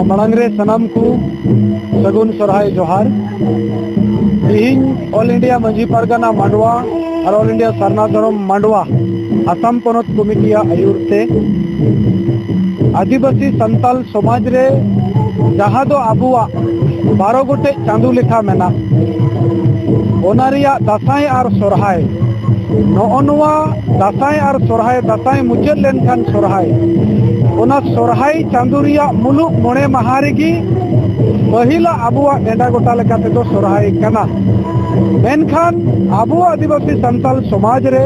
मांगरे सनाम को सगुन सोरहाय जोहार तिहिन ऑल इंडिया मंझी पारगाना मांडवा और ऑल इंडिया सारना धरम मांडवा आसाम पनत कमिटिया आयुरते आदिवासी संताल समाज रे जहाँ दो आबुआ 12 गोटे चांदू लेखा मेना ओनारिया दासाई और सोरहाय नोआ दासाई और सोरहाय दासाई मुचाद लेनखान सोरहाय ओना सोरहाय चांदुरिया मुलुक मोणे माहा रेगी पहिला आबुआ नेडा गोटा लेकाते तो सोरहाय कना मेनखान आबुआ आदिवासी संताल समाज रे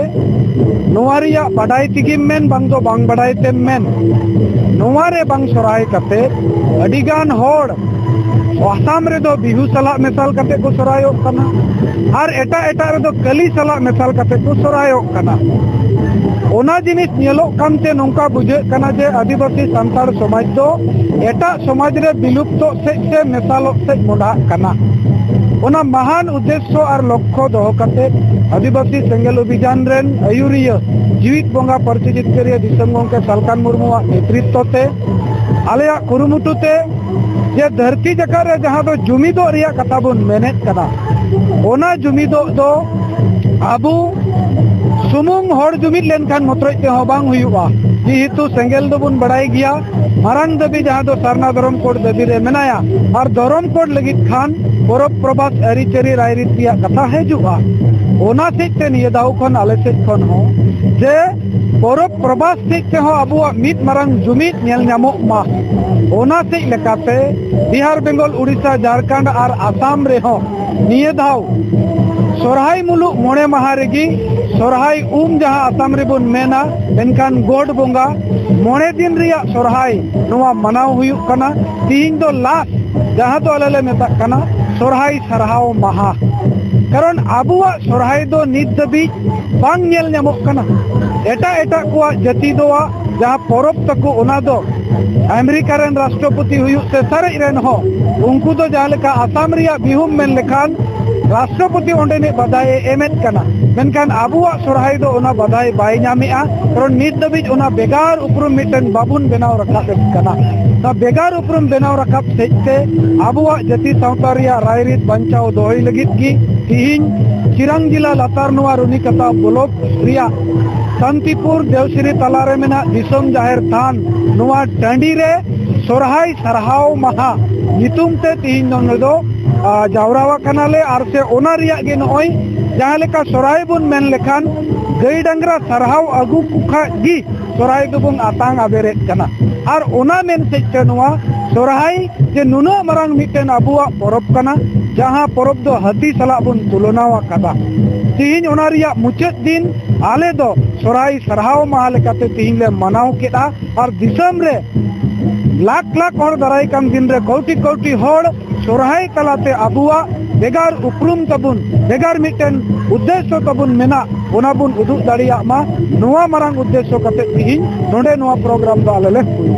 नोआरिया बडाई तिगिम मेन बांग दो बांग बडाई तेम मेन नोआरे बांग सोरहाय काते अडिगान होड़ आसाम रे दो बिहू सला मेसाल काते को सोरहायो कना और एटा एटा रे दो कली सला मेसाल काते को सोरहायो कना ओना जिनिस नेलो कानते नोंका बुझे कना जे आदिवासी संताल समाज दो एटा समाज रे विलुप्त से मेसालो से मोडा कना ओना महान उद्देश्य और लक्ष्य दो काते आदिवासी सेंगेल अभियान रेन आयुरिया जीवित बोंगा परची जितकरिया दिसम गोंके सालकान मुर्मुआ नेतृत्व ते आलेया कुरुमुटुते जे धरती जका रे जहां दो जुमिदो रिया कथा बोन मेनेत कना ओना जुमिदो दो आबू सुमुंग होड़ जुमिद लेनखान मतरते हो बांग हुयुआ जेहेतु सेंगेल दो बुन बड़ाई गया मारांग दबी जहां दो सारना धरम कोड दबी रे मेनाया और धरम कोड लगित खान परब प्रबास अरिचेरी रायरीतिया कथा हेजुआ ओना सेते निये दाव खन आले सेत खन हो जे परब प्रबास सेते हो आबुआ मित मारांग जुमिद नेल न्यामोक मा ओना से लेकाते बिहार बेंगल उड़ीसा झारखंड और आसाम रे हो निये दाव सोरहाय मुलुक मोणे माहा रेगी सोरहाय जहाँ आसाम रे बुन मेना मेनखान गोड बोंगा मोणे दिन रिया सोरहाय नोआ मनाव हुयुक कना तिहिन दो लास्ट जहाँ तो आले मेता कना सोरहाय सरहाव माहा कारण आबुआ सोरहाय दो नित दबी बांग नेल न्यामोक कना एटा एटा को जाति दोआ जहाँ परब तको ओना दो अमेरिका रेन राष्ट्रपति हुयुक से सारे रेन हो उनको तो जहाँ लेका आसाम रिया बिहुम मेन लेखान राष्ट्रपति ओंडे ने बधाई एमेत कना मेनखान आबुआ सोरहाय दो ओना बधाई बाय नामेआ कारण नित दबिज ओना बेगार उपरुम मिटन बाबुन बेनाव रखाब कना ना बेगार उपरुम बेनाव रखाब सेते आबुआ जाति सावता रिया रायरीत बंचाव दोहई लगित की तिहिन चिरांग जिला लातार नोआ रुनिकता ब्लॉक रिया शांतिपुर देवश्री तलारे मेना दिसम जाहिर थान नोआ टांडी रे सोरहाय सरहाव महा नितुम ते तिहिन दो जावरावा कनाले और से ओना रिया गे नोय जहाँ लेका सोरहाय बुन मेन लेखान गई डंगरा सरहाव अगु कुखा गी सोरहाय दो बुन आतांग आबेरे कना और ओना मेन सेते नोआ सोरहाय जे नुनो मरांग मिटेन आबुआ परब कना जहाँ परब दो हाथी सला बुन तुलनावा कदा तिहिन ओना रिया मुचाद दिन आले दो सोरहाय सरहाव माहा लेकाते तिहिन ले मनाव केदा और दिसम रे लाख लाख और दाराय कान दिन रे कौटी कौटी होड़ सोरहाय तलाते आबुआ बेगार उपरुम तबुन बेगार मिटेन उद्देश्य तबुन मेना ओना बुन उदुग दाड़िया मा नोआ मारांग उद्देश्य कते तिहिन नोडे नोआ प्रोग्राम दो आले ले हुई।